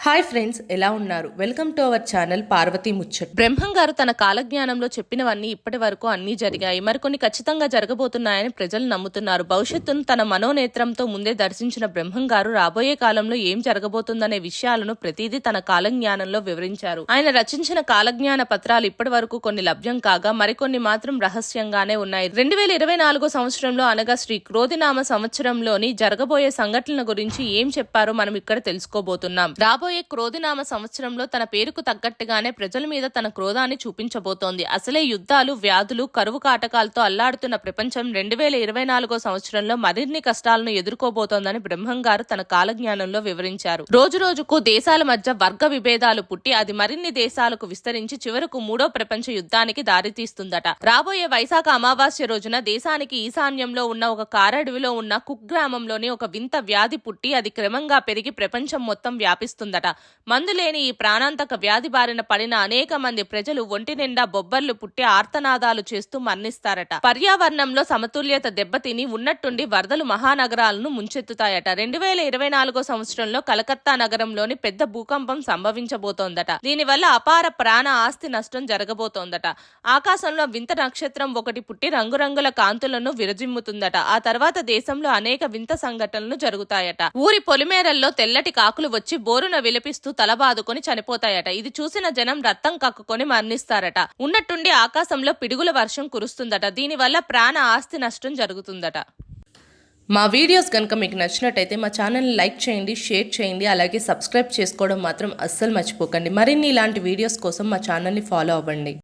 Hi friends, ఎలా ఉన్నారు? Welcome to our channel Parvathi Muchchat. Brahmam గారు తన కాలజ్ఞానంలో చెప్పినవన్నీ ఇప్పటి వరకు అన్ని జరిగాయి, మరికొన్ని ఖచ్చితంగా జరగబోతున్నాయని ప్రజలు నమ్ముతున్నారు. భవిష్యత్తును తన మనోనేత్రంతో ముందే దర్శించిన బ్రహ్మం గారు రాబోయే కాలంలో ఏం జరగబోతుందనే విషయాలను ప్రతిదీ తన కాలజ్ఞానంలో వివరించారు. ఆయన రచించిన కాలజ్ఞాన పత్రాలు ఇప్పటి వరకు కొన్ని లభ్యం కాగా మరికొన్ని మాత్రం రహస్యంగానే ఉన్నాయి. 2024 సంవత్సరంలో అనగా శ్రీ క్రోధినామ సంవత్సరంలోని జరగబోయే సంఘటనల గురించి ఏం చెప్పారో మనం ఇక్కడ తెలుసుకోబోతున్నాం. రాబోయే క్రోధినామ సంవత్సరంలో తన పేరుకు తగ్గట్టుగానే ప్రజల మీద తన క్రోధాన్ని చూపించబోతోంది. అసలే యుద్ధాలు, వ్యాధులు, కరువు కాటకాలతో అల్లాడుతున్న ప్రపంచం 2024 సంవత్సరంలో మరిన్ని కష్టాలను ఎదుర్కోబోతోందని బ్రహ్మం గారు తన కాలజ్ఞానంలో వివరించారు. రోజు రోజుకు దేశాల మధ్య వర్గ విభేదాలు పుట్టి అది మరిన్ని దేశాలకు విస్తరించి చివరకు మూడో ప్రపంచ యుద్ధానికి దారితీస్తుందట. రాబోయే వైశాఖ అమావాస్య రోజున దేశానికి ఈశాన్యంలో ఉన్న ఒక కారడవిలో ఉన్న కుగ్రామంలోని ఒక వింత వ్యాధి పుట్టి అది క్రమంగా పెరిగి ప్రపంచం మొత్తం వ్యాపిస్తుందట. మందులేని ఈ ప్రాణాంతక వ్యాధి బారిన పడిన అనేక మంది ప్రజలు ఒంటి నిండా బొబ్బర్లు పుట్టి ఆర్తనాదాలు చేస్తూ మరణిస్తారట. పర్యావరణంలో సమతుల్యత దెబ్బతిని ఉన్నట్టుండి వరదలు మహానగరాలను ముంచెత్తుతాయట. 2024 సంవత్సరంలో కలకత్తా నగరంలోని పెద్ద భూకంపం సంభవించబోతోందట. దీనివల్ల అపార ప్రాణ ఆస్తి నష్టం జరగబోతోందట. ఆకాశంలో వింత నక్షత్రం ఒకటి పుట్టి రంగురంగుల కాంతులను విరజిమ్ముతుందట. ఆ తర్వాత దేశంలో అనేక వింత సంఘటనలు జరుగుతాయట. ఊరి పొలిమేరల్లో తెల్లటి కాకులు వచ్చి బోరున విలపిస్తూ తలబాదుకొని చనిపోతాయట. ఇది చూసిన జనం రక్తం కక్కుకొని మరణిస్తారట. ఉన్నట్టుండి ఆకాశంలో పిడుగుల వర్షం కురుస్తుందట. దీనివల్ల ప్రాణ ఆస్తి నష్టం జరుగుతుందట. మా వీడియోస్ కనుక మీకు నచ్చినట్టయితే మా ఛానల్ని లైక్ చేయండి, షేర్ చేయండి, అలాగే సబ్స్క్రైబ్ చేసుకోవడం మాత్రం అస్సలు మర్చిపోకండి. మరిన్ని ఇలాంటి వీడియోస్ కోసం మా ఛానల్ని ఫాలో అవ్వండి.